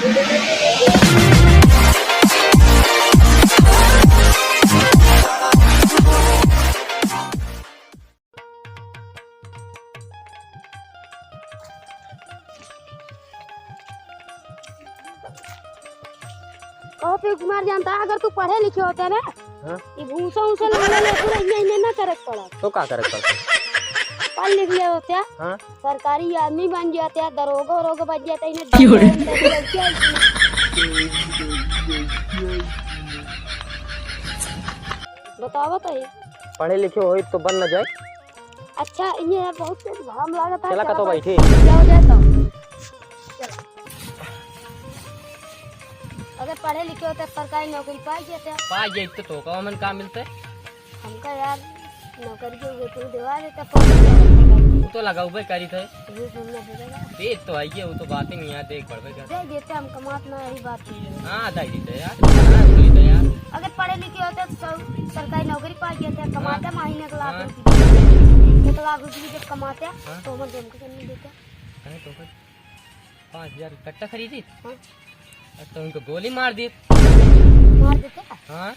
कहो कुमार जानता है, अगर तू पढ़े लिखे होता ना हाँ? ये भूसा उसा लगाने ले पूरा इन्हें ना करे पड़ा तो क्या करे पड़ता? पढ़ लिख ले होते हाँ? सरकारी आदमी बन जाते हैं, दरोगा वरोगा बन जाते हैं। बताओ तो ये पढ़े लिखे हो तो बन न जाए। अच्छा ये बहुत घाम लागत है। चला का तो बैठे जाओ जाता अगर पढ़े लिखे होते सरकारी नौकरी पाई जाते तो का मन का मिलते हमका यार नौकरी के वेतन दिवा देता तो लगा हुए करी थे दे तो आइए वो तो बातें नहीं यार देख पड़वे देते हम कमात ना यही बात है। हाँ दाई देते यार अगर पढ़े लिखे होते तो सरकारी नौकरी पा जाते कमाते महीने का लाख रुपये 1 लाख रुपये जब कमाते तो हम हमको करने देते तो 5000 कट्टा खरीदी तो उनको गोली मार दी मार देते। हाँ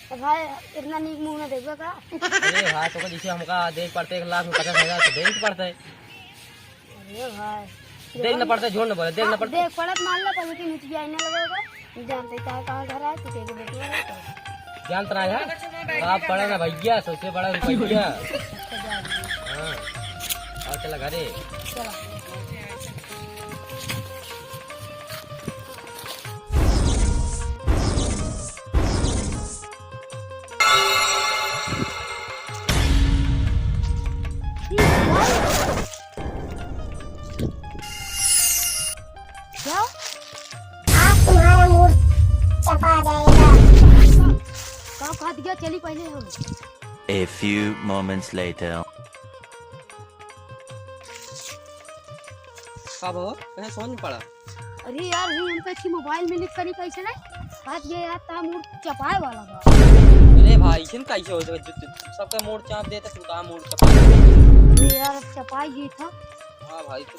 तो भाई इतना नीक मुँह न देखो का। अरे भाई तो जैसे हमका देख पड़ते 1 लाख में 50,000 तो देख पड़ता है। अरे भाई देखना पड़ता है, झूठ न बोले देखना पड़ता है। देख पड़त मान लो पहले की नीचे जाने लगेगा जानते कहाँ घर है तुझे को बेटी है जानता है आप पढ़े ना भैया सबसे बड़ा रुपया। हाँ और चला घरे चला तुम्हारा मूड चपा जाएगा। खा दिया चली पहले हम। A few moments later. कब हो कहीं सोन पड़ा? अरे यार हम पे की मोबाइल में लिख करी कैसे ना बात ये यार ता मूड चपाए वाला बा। अरे भाई इसन कैसे हो सबका मूड चाप देते तू ता मूड चपा। अरे यार चपाई जी था। हां भाई तो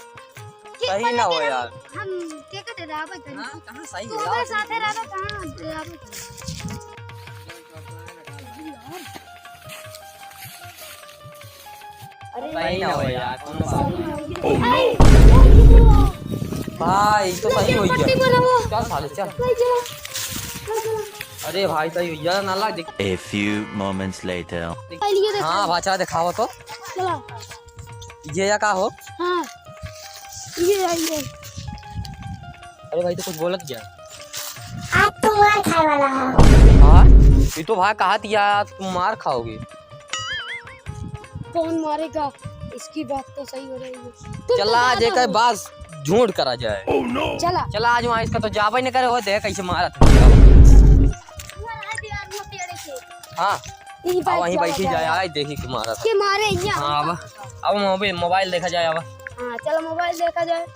सही ना हो यार। हम के कहते राबे कर। हां कहां सही तू है हमारे साथ है राबे कहां राबे अरे सही ना हो यार। ओह नो भाई तो सही हो गया। पट्टी बनाओ चल साले चल। अरे भाई सही हो गया ना लग देख। A few moments later. हां बाचा दिखाओ तो चला ये या का हो? हां ये अरे भाई तो कुछ बोलत गया। आज तुम मार खाए वाला हो। हाँ ये तो भाई कहा दिया तुम मार खाओगे। कौन मारेगा इसकी बात तो सही हो रही है। चला आज एक बात झूठ करा जाए। चला चला आज वहाँ इसका तो जावा ही नहीं करे हो दे कैसे मारा था। हाँ अब वहीं बैठी जाए आए देखी कि मारा था के मारे हाँ अब मोबाइल देखा जाए अब। हाँ चलो मोबाइल देखा जाए।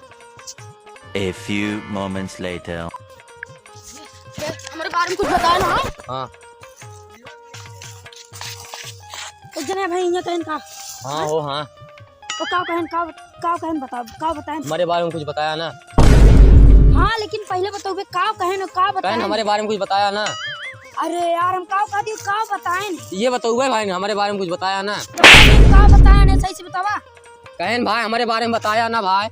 A few moments later. हमारे बारे में कुछ बताया ना। हाँ एक जने भाई यहाँ कहन का हाँ हो हाँ तो का कहन बताएं हमारे बारे में कुछ बताया ना। हाँ लेकिन पहले बताओगे का बताएं हमारे बारे में कुछ बताया ना। अरे यार हम का बताएं ये बताओ भाई ने हमारे बारे में कुछ बताया ना। का बताया ना सही से बतावा। कहन भाई हमारे बारे में बताया ना भाई।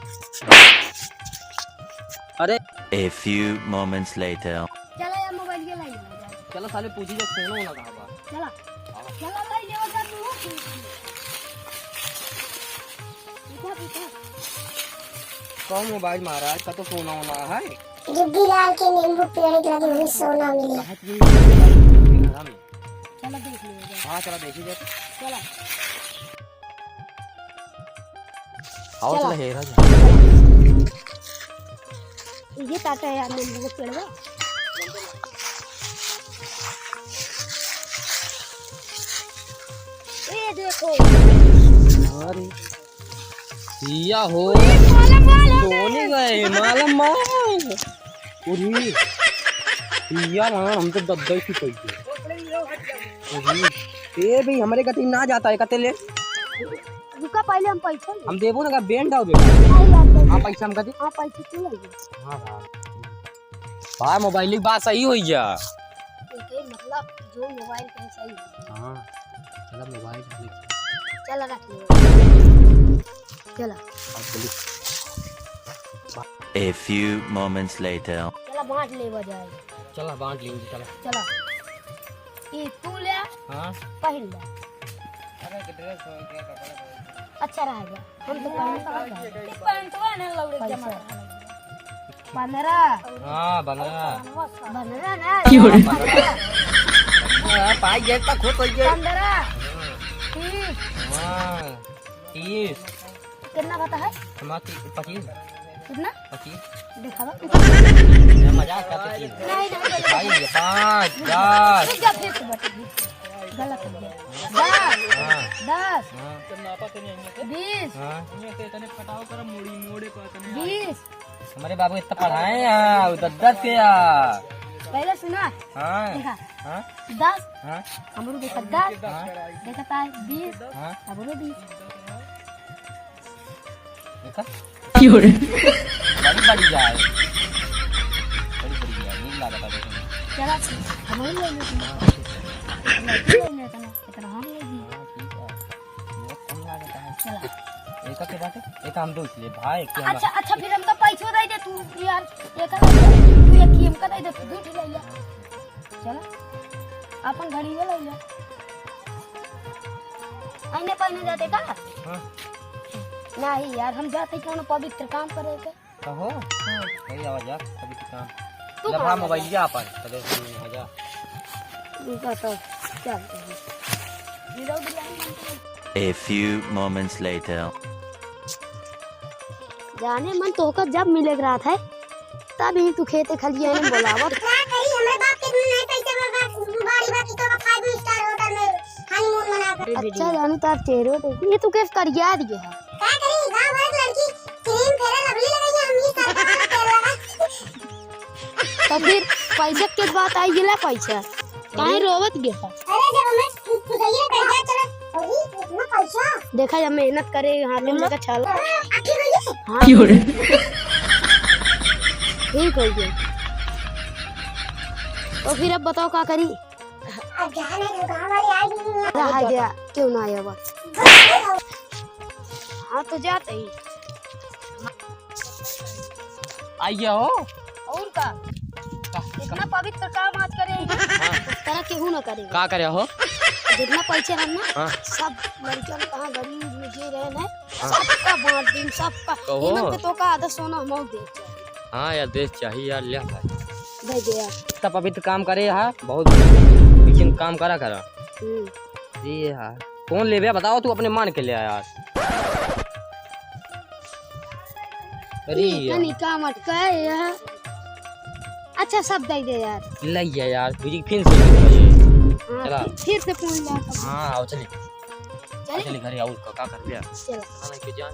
अरे A few moments later. चला यार मोबाइल के लाइन चलो साले पूछी जो फोन लगा बा चला चला लाइन ले जा तू पूछा कौन मोबाइल महाराज का तो फोन होना है। जुग्गी लाल के नींबू पेड़ के लगे हुए सोना मिले। चला देख ले हाँ चला देखिए चला आओ चला हेरा ये टाटा यार नींबू के पेड़ ये देखो अरे सिया हो सोने गए मालूम पूरी सिया हम तो दद्दा ही कही ये भी हमारे गति ना जाता है कते ले रुका पहले हम पैसा हम देबो ना बेंड आओ बेटा। हां पैसा हम कदी हां पैसा तू ले हां हां भाई मोबाइल की बात सही हुई है। मतलब जो मोबाइल पे सही है। हाँ चला मोबाइल चल रख ले। चला A few moments later. चला बांट ले बजाए। चला बांट लेंगे चला। चला ये तू ले हाँ पहन ले। अच्छा रहेगा हम तो पहन पैसा 15 हाँ बना 15 ना पाई गेट तक खुद हो गया। 15 30 हाँ 30 कितना बता है? हमारा 25 कितना 25 दिखा दो। मजाक करते नहीं नहीं 5 10 ठीक है फिर से बता गलत हो गया 10 20 20 हमारे बाबू इतना पढ़ाए हैं उधर 10 के यार। पहले सुना हाँ देखा हाँ 10 हाँ हमरो देखा 10 हाँ देखा है 20 हाँ हमरो 20 देखा बड़ी बड़ी जाए नींद लगा था देखने में। चला हमरो ले लेना इतना हम लेगी बहुत कम लागत है। चला एक के बात है एक हम दो इसलिए भाई कि हम अच्छा अच्छा फिर हमका पैसा दे दे तू यार एक तू एक ही हमका दे दे तू दूठ ले ले चला अपन घड़ी में ले ले आइने पहने जाते का हाँ नहीं यार हम जाते कौन पवित्र काम करे के कहो वही आवाज यार अभी तो काम तू जब कहाँ हम मोबाइल जा अपन चले जा उनका तो चल Nirav दिलानी A few moments later. जाने मन तो होकर जब मिले रहा था तब ही तू खेते खलिए ने बोलावत क्या करी हमारे बाप के नहीं पैसे में बाड़ी बाकी तो 5 स्टार होटल में हनीमून मना कर। अच्छा जानी तार चेहरे पे ये तू कैसे कर याद गया है क्या करी गांव भर की लड़की क्रीम फेरा लवली लगाई हम ये सरकार तेल लगा। तो फिर पैसे के बात आई गिला पैसा काहे रोवत गया अरे जब हमें खुदाइए पैसा चला अभी इतना पैसा देखा जब मेहनत करे हाथ में लगा छाल आखिर भैया हाँ ठीक हो गया तो फिर अब बताओ क्या करी अब जाने जो गांव वाले आज नहीं है रहा गया क्यों ना आया बस हाँ तो जाते ही आइए हो और का इतना पवित्र काम आज करे उस तरह केहू ना करेगा का करे हो जितना पैसे हम ना हाँ। सब लड़कियों ने कहा गरीब में जी रहे हैं सबका बांट दिन सबका कहो। इनम के तो का आधा सोना हम दे हाँ यार देश चाहिए यार ले भाई दे दे यार इतना पवित्र काम करे यार बहुत लेकिन काम करा करा जी यार कौन ले बताओ तू अपने मान के ले यार। अरे कनी काम अटका है यार अच्छा सब दे दे यार लइया यार तुझे फिर से हाँ, चला। फिर से फोन ला हाँ आओ चलिए चले चलिए घरे आओ का कर लिया चला खाना के जान